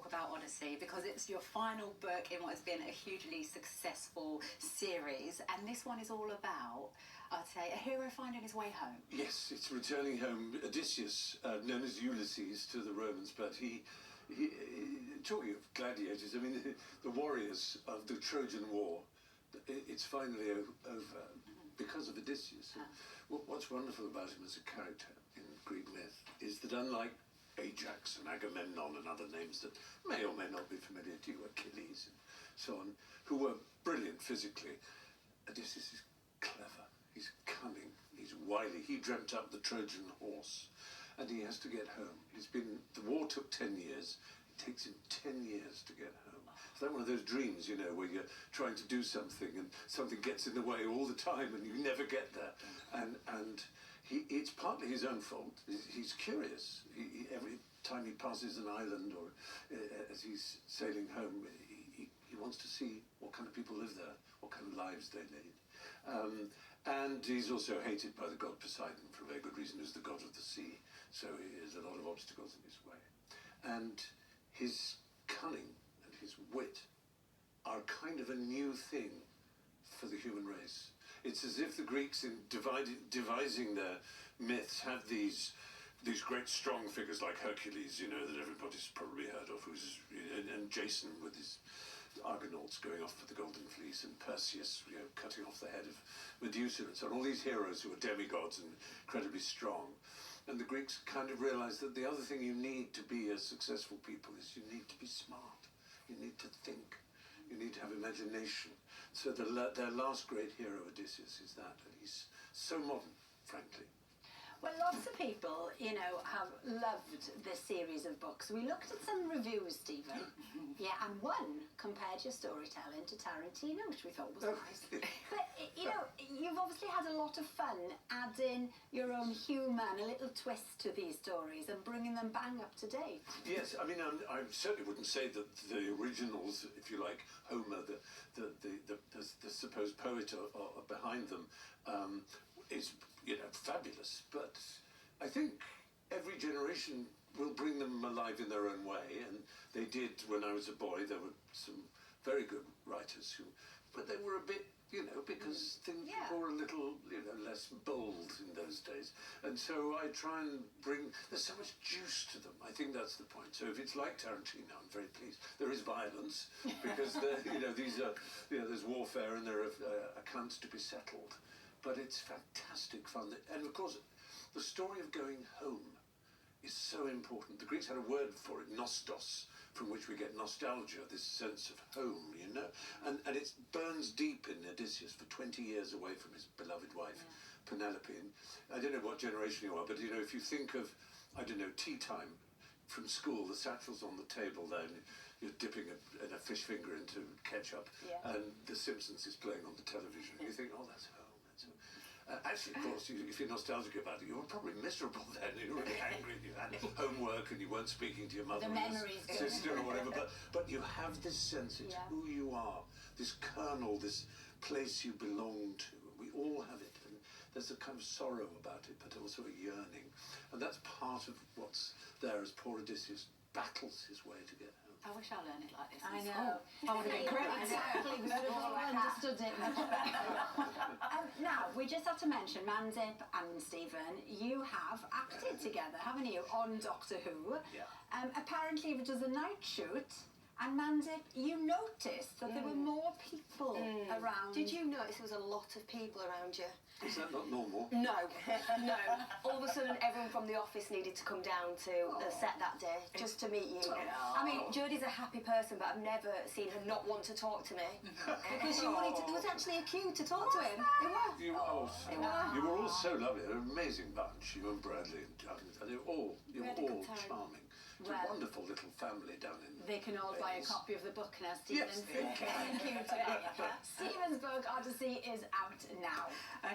talk about Odyssey because it's your final book in what has been a hugely successful series, and this one is all about, I'd say, a hero finding his way home. Yes, it's returning home. Odysseus, known as Ulysses to the Romans, but he talking of gladiators, I mean, the warriors of the Trojan War, it's finally over because of Odysseus. What's wonderful about him as a character in Greek myth is that unlike Ajax and Agamemnon and other names that may or may not be familiar to you, Achilles and so on, who were brilliant physically, Odysseus is clever, he's cunning, he's wily. He dreamt up the Trojan horse and he has to get home. The war took 10 years, it takes him 10 years to get home. It's like one of those dreams, you know, where you're trying to do something and something gets in the way all the time and you never get there. And it's partly his own fault. He's curious. Every time he passes an island or as he's sailing home, he wants to see what kind of people live there, what kind of lives they lead. And he's also hated by the god Poseidon for a very good reason, who's the god of the sea. So there's a lot of obstacles in his way. And his cunning and his wit are kind of a new thing for the human race. It's as if the Greeks, in devising their myths, have these great strong figures like Hercules, you know, that everybody's probably heard of, and Jason with his Argonauts going off for the Golden Fleece, and Perseus, you know, cutting off the head of Medusa, and so on. All these heroes who are demigods and incredibly strong. And the Greeks kind of realized that the other thing you need to be a successful people is you need to be smart. You need to think. You need to have imagination. So their last great hero, Odysseus, is that. And he's so modern, frankly. Well, lots of people, you know, have loved this series of books. We looked at some reviews, Stephen. Yeah, and one compared your storytelling to Tarantino, which we thought was nice. But, you know, you've obviously had a lot of fun adding your own humour and a little twist to these stories and bringing them bang up to date. Yes, I mean, I certainly wouldn't say that the originals, if you like, Homer, the supposed poet behind them, is, you know, fabulous. But I think every generation will bring them alive in their own way, and they did when I was a boy. There were some very good writers but they were a bit, you know, because things were a little, you know, less bold in those days. And so I try and there's so much juice to them. I think that's the point. So if it's like Tarantino, I'm very pleased. There is violence, because, you know, there's warfare and there are accounts to be settled. But it's fantastic fun. And of course, the story of going home is so important. The Greeks had a word for it, nostos, from which we get nostalgia, this sense of home, you know. And it burns deep in Odysseus for 20 years away from his beloved wife, Penelope. And I don't know what generation you are, but, you know, if you think of, I don't know, tea time from school, the satchel's on the table there, and you're dipping a fish finger into ketchup, and The Simpsons is playing on the television. And you think, oh, that's home. Actually, of course, if you're nostalgic about it, you were probably miserable then. You were really angry, you had homework and you weren't speaking to your mother or your sister or whatever. But you have this sense, it's who you are, this kernel, this place you belong to. We all have it. And there's a kind of sorrow about it, but also a yearning. And that's part of what's there as poor Odysseus battles his way to get home. I wish I learned it like this. I know. I would have been great. Exactly. Understood it much better. Now, we just have to mention, Manzip and Stephen, you have acted together, haven't you, on Doctor Who? Yeah. Apparently it was a night shoot, and Manzip, you noticed that there were more people around. Did you notice there was a lot of people around you? Is that not normal? No, no. All of a sudden, everyone from the office needed to come down to the set that day just to meet you. I mean, Jodie's a happy person, but I've never seen her not want to talk to me. Because she wanted to, there was actually a queue to talk to him. You were all so lovely. They're an amazing bunch. You and Bradley and Doug. They were all charming. It's a wonderful little family down in They can all buy a copy of the book now, Stephen. Yes, they can. Thank you today. Stephen's book, Odyssey, is out now. Okay.